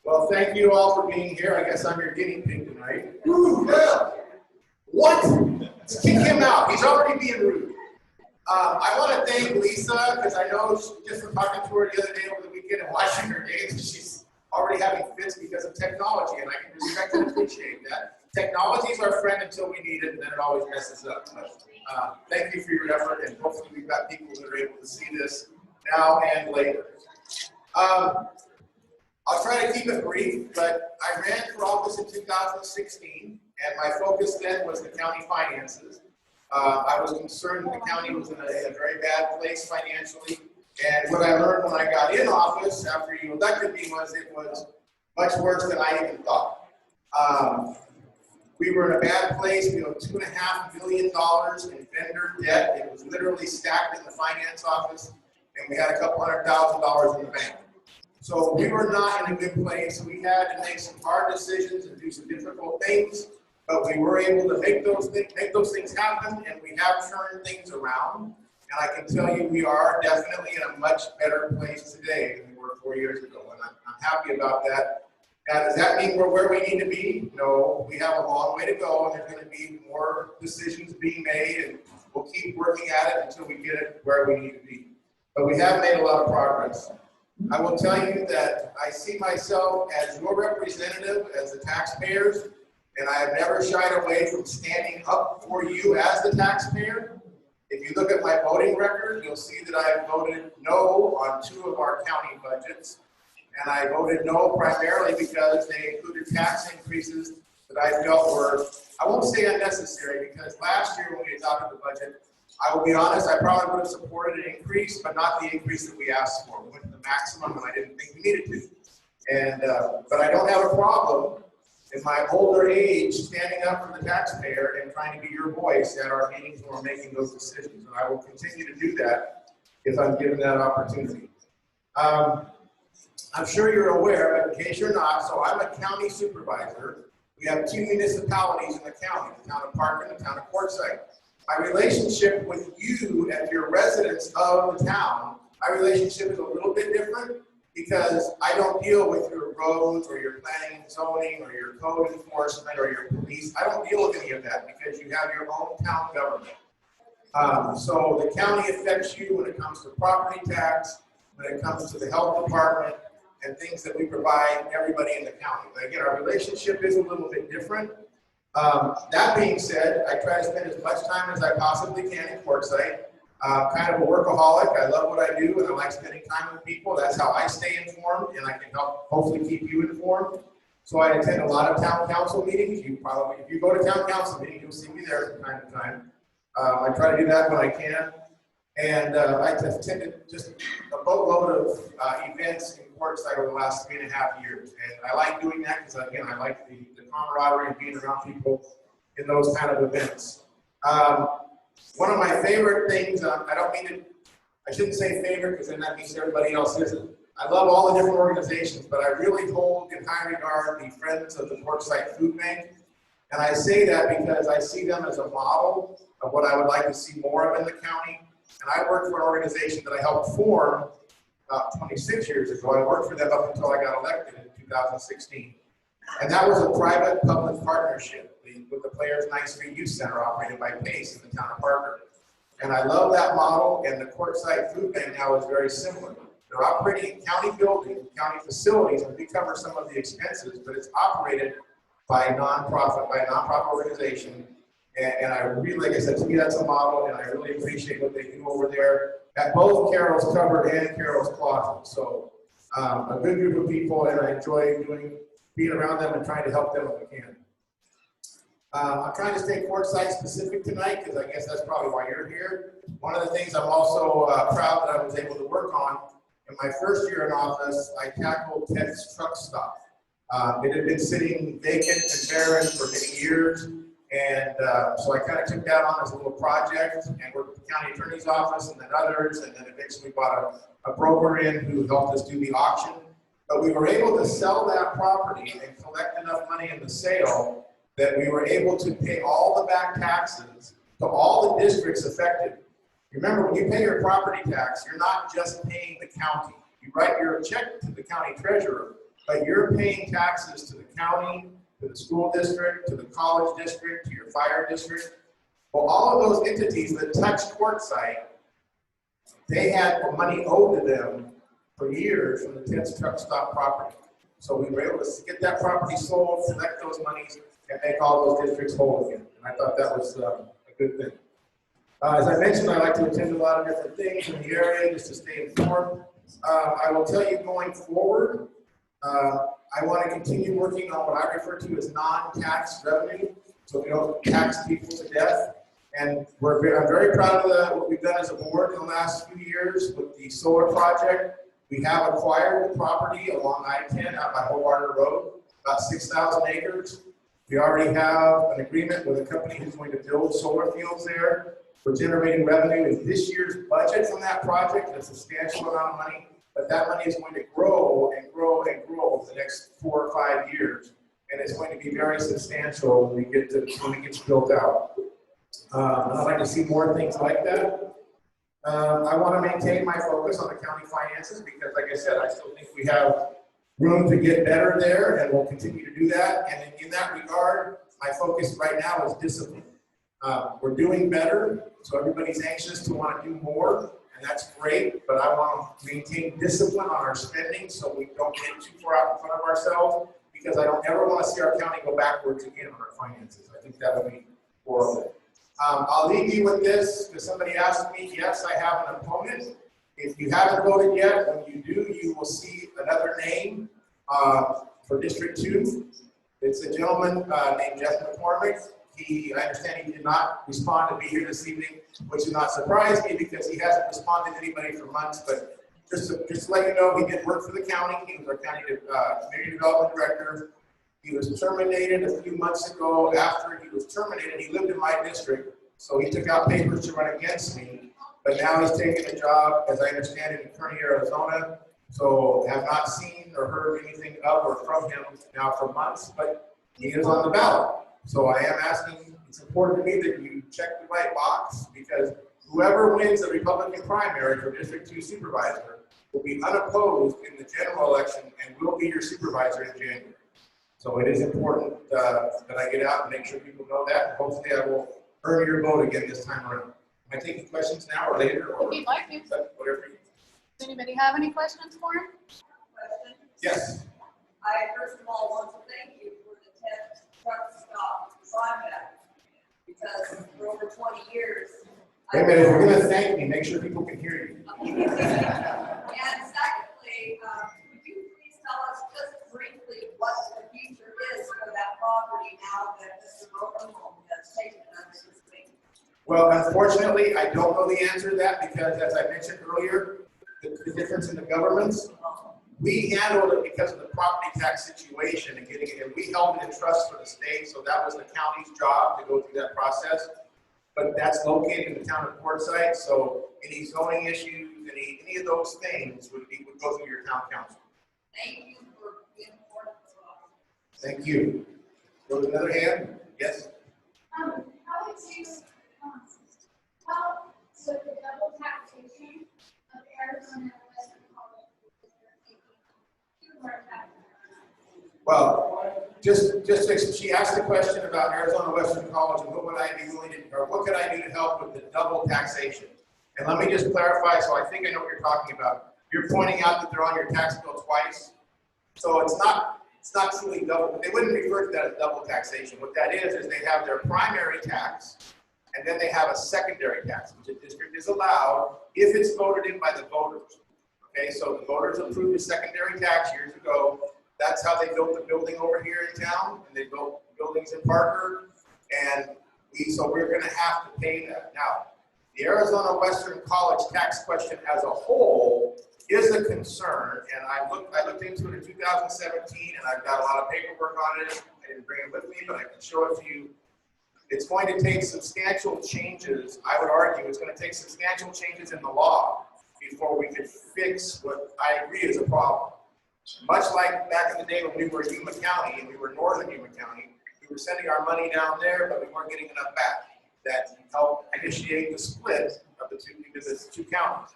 Well, thank you all for being here. I guess I'm your guinea pig tonight. Woo, yeah. What? Let's kick him out. He's already being rude. I want to thank Lisa, because I know just from talking to her the other day over the weekend and watching her games, she's already having fits because of technology, and I can respect and appreciate that. Technology is our friend until we need it, and then it always messes up. But, thank you for your effort, and hopefully we've got people that are able to see this now and later. I'll try to keep it brief, but I ran for office in 2016, and my focus then was the county finances. I was concerned that the county was in a very bad place financially, and what I learned when I got in office after you elected me was it was much worse than I even thought. We were in a bad place. We owed $2.5 million in vendor debt. It was literally stacked in the finance office, and we had a couple $100,000 in the bank. So we were not in a good place. We had to make some hard decisions and do some difficult things, but we were able to make those things happen, and we have turned things around. And I can tell you we are definitely in a much better place today than we were 4 years ago, and I'm happy about that. Now, does that mean we're where we need to be? No, we have a long way to go, and there's going to be more decisions being made, and we'll keep working at it until we get it where we need to be. But we have made a lot of progress. I will tell you that I see myself as your representative, as the taxpayers, and I have never shied away from standing up for you as the taxpayer. If you look at my voting record, you'll see that I voted no on 2 of our county budgets. And I voted no primarily because they included tax increases that I felt were, I won't say unnecessary, because last year when we adopted the budget, I will be honest, I probably would have supported an increase, but not the increase that we asked for. We went to the maximum, and I didn't think we needed to. And but I don't have a problem in my older age standing up for the taxpayer and trying to be your voice at our meetings when we're making those decisions. And I will continue to do that if I'm given that opportunity. I'm sure you're aware, but in case you're not, so I'm a county supervisor. We have 2 municipalities in the county, the town of Parker and the town of Quartzsite. My relationship with you, as your residents of the town, my relationship is a little bit different because I don't deal with your roads or your planning and zoning or your code enforcement or your police. I don't deal with any of that because you have your own town government. So the county affects you when it comes to property tax, when it comes to the health department, and things that we provide everybody in the county. But again, our relationship is a little bit different. That being said, I try to spend as much time as I possibly can in Quartzsite. Kind of a workaholic. I love what I do, and I like spending time with people. That's how I stay informed, and I can help hopefully keep you informed. So I attend a lot of town council meetings. You probably, if you go to town council meetings, you'll see me there from time to time. I try to do that when I can. And I've attended just a boatload of events in Quartzsite over the last 3.5 years. And I like doing that because, again, I like the camaraderie and being around people in those kind of events. One of my favorite things, I shouldn't say favorite because then that means everybody else isn't. I love all the different organizations, but I really hold in high regard the Friends of the Quartzsite Food Bank. And I say that because I see them as a model of what I would like to see more of in the county. And I worked for an organization that I helped form about 26 years ago. I worked for them up until I got elected in 2016. And that was a private-public partnership with the Players 9th Street Youth Center operated by PACE in the town of Parker. And I love that model, and the Quartzsite Food Bank now is very similar. They're operating county buildings, county facilities, and we cover some of the expenses, but it's operated by a nonprofit organization. And I really, like I said, to me that's a model, and I really appreciate what they do over there at both Carol's Cupboard and Carol's Closet. So a good group of people, and I enjoy being around them and trying to help them if we can. I'm trying to stay Quartzsite specific tonight because I guess that's probably why you're here. One of the things I'm also proud that I was able to work on, in my first year in office, I tackled Ted's truck stop. It had been sitting vacant and barren for many years. And so I kind of took that on as a little project and worked with the county attorney's office and then others, and then eventually brought a broker in who helped us do the auction. But we were able to sell that property and collect enough money in the sale that we were able to pay all the back taxes to all the districts affected. Remember, when you pay your property tax, you're not just paying the county. You write your check to the county treasurer, but you're paying taxes to the county, to the school district, to the college district, to your fire district. Well, all of those entities that touch Quartzsite, they had money owed to them for years from the 10th truck stop property. So we were able to get that property sold, collect those monies, and make all those districts whole again. And I thought that was a good thing. As I mentioned, I like to attend a lot of different things in the area just to stay informed. I will tell you going forward, I want to continue working on what I refer to as non-tax revenue, so we don't tax people to death. And I'm very proud of what we've done as a board in the last few years with the solar project. We have acquired the property along I-10 out by Hobart Road, about 6,000 acres. We already have an agreement with a company who's going to build solar fields there. We're generating revenue in this year's budget from that project, a substantial amount of money, but that money is going to grow and grow and grow over the next 4 or 5 years. And it's going to be very substantial when it gets built out. I'd like to see more things like that. I want to maintain my focus on the county finances because, like I said, I still think we have room to get better there, and we'll continue to do that. And in that regard, my focus right now is discipline. We're doing better, so everybody's anxious to want to do more, and that's great, but I want to maintain discipline on our spending so we don't get too far out in front of ourselves, because I don't ever want to see our county go backwards again on our finances. I think that would be horrible. I'll leave you with this, because somebody asked me, yes, I have an opponent. If you haven't voted yet, when you do, you will see another name for District 2. It's a gentleman named Jeff McCormick. I understand he did not respond to be here this evening, which did not surprise me because he hasn't responded to anybody for months. But just to let you know, he did work for the county. He was our county community development director. He was terminated a few months ago. After he was terminated, he lived in my district, so he took out papers to run against me. But now he's taking a job, as I understand it, in Kearney, Arizona. So have not seen or heard anything of or from him now for months, but he is on the ballot. So I am asking, it's important to me that you check the right box, because whoever wins the Republican primary for District 2 supervisor will be unopposed in the general election and will be your supervisor in January. So it is important that I get out and make sure people know that. Hopefully I will earn your vote again this time around. Am I taking questions now or later? Or if you'd like to. Whatever. Does anybody have any questions for him? Yes. I first of all want to thank you for the 10th truck stop project, because for over 20 years. Wait a minute, if you're going to thank me, make sure people can hear you. And secondly, could you please tell us just briefly what the future is for that property now that Mr. Rosenholm has taken it under his wing? Well, unfortunately, I don't know the answer to that because, as I mentioned earlier, the difference in the governments, we handled it because of the property tax situation and getting it, and we held it in trust for the state, so that was the county's job to go through that process. But that's located in the town of Quartzsite, so any zoning issues, any of those things would go through your town council. Thank you for being important to us. Thank you. Go to another hand. Yes. How would you, so the double taxation of Arizona Western College Well, she asked a question about Arizona Western College and what would I be willing to, or what could I do to help with the double taxation? And let me just clarify, so I think I know what you're talking about. You're pointing out that they're on your tax bill twice. So it's not truly double. They wouldn't refer to that as double taxation. What that is they have their primary tax, and then they have a secondary tax, which a district is allowed if it's voted in by the voters. Okay, so the voters approved a secondary tax years ago. That's how they built the building over here in town, and they built buildings in Parker, and so we're going to have to pay that. Now, the Arizona Western College tax question as a whole is a concern, and I looked into it in 2017, and I've got a lot of paperwork on it. I didn't bring it with me, but I can show it to you. It's going to take substantial changes. I would argue it's going to take substantial changes in the law before we could fix what I agree is a problem. Much like back in the day when we were Yuma County and we were northern Yuma County, we were sending our money down there, but we weren't getting enough back. That helped initiate the split of the two counties.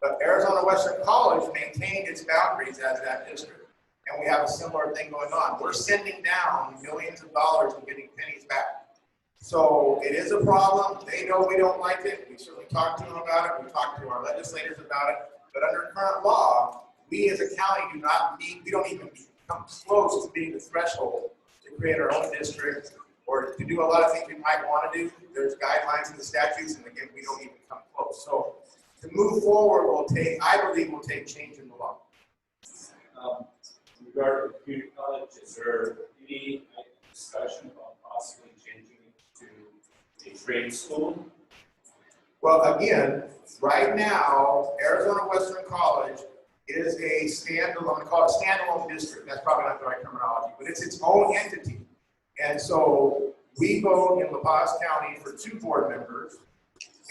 But Arizona Western College maintained its boundaries as that district. And we we have a similar thing going on. We're sending down millions of dollars and getting pennies back. So it is a problem. They know we don't like it. We certainly talk to them about it. We talk to our legislators about it. But under current law, we as a county do not meet, we don't even come close to meeting the threshold to create our own district or to do a lot of things we might want to do. There's guidelines in the statutes, and again, we don't even come close. So to move forward will take, I believe, will take change in the law. Regarding community college, is there any discussion about possibly changing it to a trade school? Well, again, right now, Arizona Western College is a standalone, I'm going to call it a standalone district. That's probably not the right terminology, but it's its own entity. And so we vote in La Paz County for 2 board members,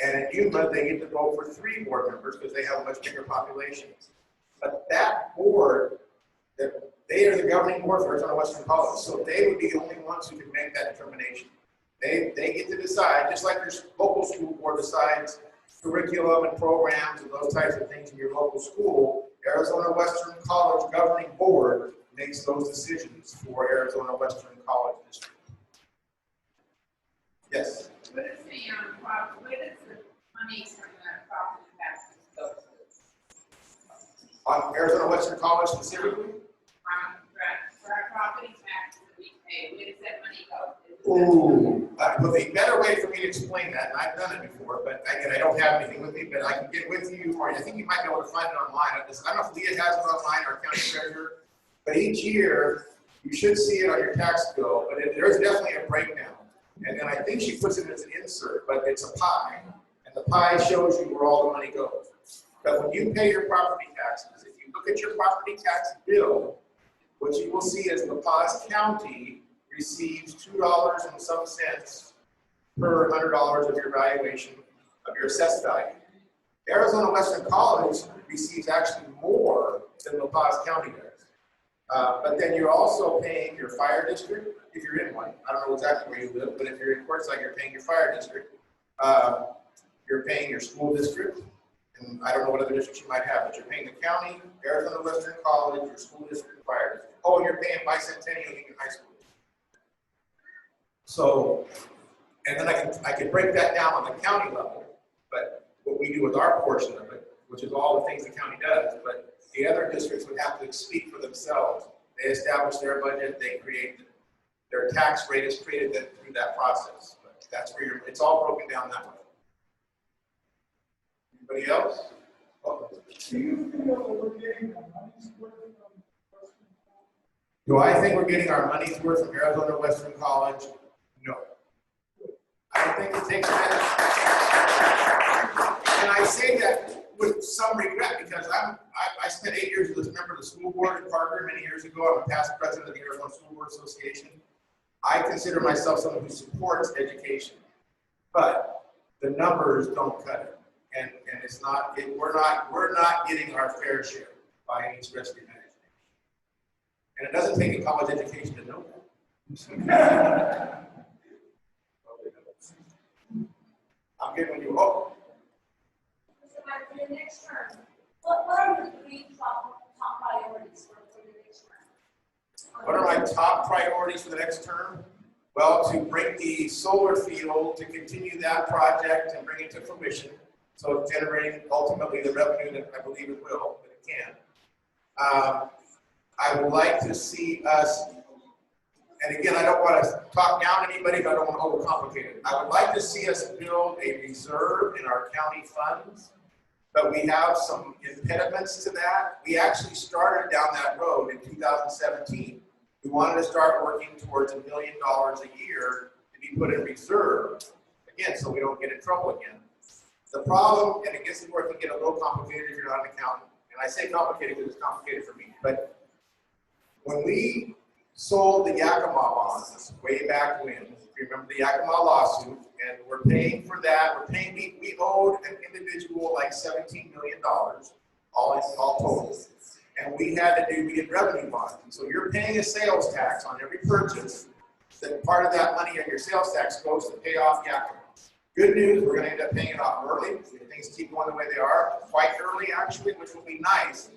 and in Yuma, they get to vote for 3 board members because they have a much bigger population. But that board, they are the governing board for Arizona Western College, so they would be the only ones who can make that determination. They get to decide, just like your local school board decides curriculum and programs and those types of things in your local school. Arizona Western College Governing Board makes those decisions for Arizona Western College District. Yes? What is the, what is the money from the property taxes go to? On Arizona Western College specifically? For our property taxes that we pay, where does that money go? Ooh, well, the better way for me to explain that, and I've done it before, but again, I don't have anything with me, but I can get with you, or I think you might be able to find it online. I don't know if Leah has it online, our county treasurer, but each year, you should see it on your tax bill, but there's definitely a breakdown. And then I think she puts it as an insert, but it's a pie, and the pie shows you where all the money goes. But when you pay your property taxes, if you look at your property tax bill, what you will see is La Paz County receives $2 and some cents per $100 of your valuation of your assessed value. Arizona Western College receives actually more than La Paz County does. But then you're also paying your fire district, if you're in one. I don't know exactly where you live, but if you're in Quartzsite, you're paying your fire district. You're paying your school district, and I don't know what other districts you might have, but you're paying the county, Arizona Western College, your school district, and fire district. Oh, and you're paying Bicentennial Union High School. So, and then I can break that down on the county level, but what we do with our portion of it, which is all the things the county does, but the other districts would have to speak for themselves. They establish their budget, they create, their tax rate is created through that process. But that's where it's all broken down that way. Anybody else? Oh. Do you feel that we're getting the money's worth from Western College? Do I think we're getting our money's worth from Arizona Western College? No. I don't think it takes that. And I say that with some regret because I spent 8 years as a member of the school board in Parker many years ago. I'm a past president of the Arizona School Board Association. I consider myself someone who supports education, but the numbers don't cut it. And it's not, we're not getting our fair share by any stretch of the imagination. And it doesn't take a college education to know that. I'm giving you hope. So for the next term, what are the 3 top priorities for the next term? What are my top priorities for the next term? Well, to bring the solar field, to continue that project and bring it to fruition. So generating ultimately the revenue that I believe it will, that it can. I would like to see us, and again, I don't want to talk down to anybody, but I don't want to overcomplicate it. I would like to see us build a reserve in our county funds, but we have some impediments to that. We actually started down that road in 2017. We wanted to start working towards $1 million a year to be put in reserve, again, so we don't get in trouble again. The problem, and it gets to where it can get a little complicated if you're not an accountant, and I say complicated because it's complicated for me, but when we sold the Yakima bonds way back when, if you remember the Yakima lawsuit, and we're paying for that, we owed an individual like $17 million, all total. And we did revenue bonds. And so you're paying a sales tax on every purchase, that part of that money on your sales tax goes to pay off Yakima. Good news, we're going to end up paying it off early. If things keep going the way they are, quite early actually, which will be nice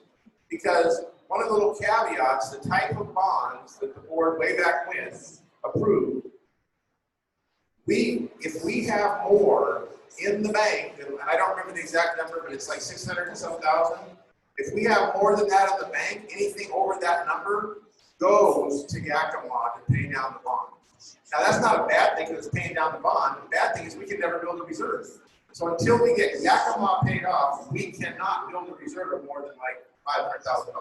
because one of the little caveats, the type of bonds that the board way back when approved, if we have more in the bank, and I don't remember the exact number, but it's like 600 and some thousand. If we have more than that in the bank, anything over that number goes to Yakima to pay down the bond. Now that's not a bad thing because it's paying down the bond. The bad thing is we can never build a reserve. So until we get Yakima paid off, we cannot build a reserve of more than like $500,000.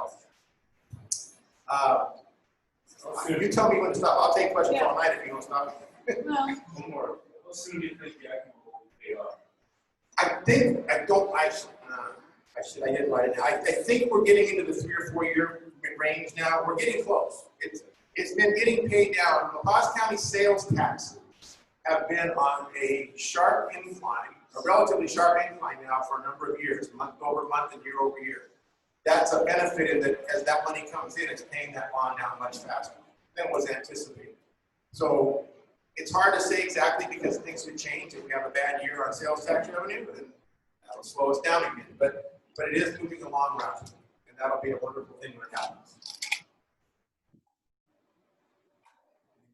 You tell me when to stop. I'll take questions all night if you don't stop. Well, One more. How soon do you think Yakima will pay off? I didn't write it down. I think we're getting into the 3 or 4 year range now. We're getting close. It's been getting paid down. La Paz County sales taxes have been on a sharp incline, a relatively sharp incline now for a number of years, month over month and year over year. That's a benefit in that as that money comes in, it's paying that bond down much faster than was anticipated. So it's hard to say exactly because things could change. If we have a bad year on sales tax revenue, then that'll slow us down again. But it is moving along rapidly, and that'll be a wonderful thing when it happens.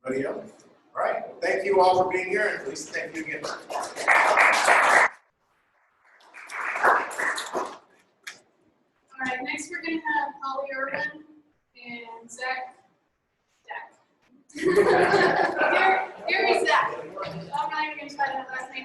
Anybody else? All right. Well, thank you all for being here, and Lisa, thank you again. all right, next we're gonna have Holly Urban and Zach. Here is Zach. I'm not even gonna try that last name.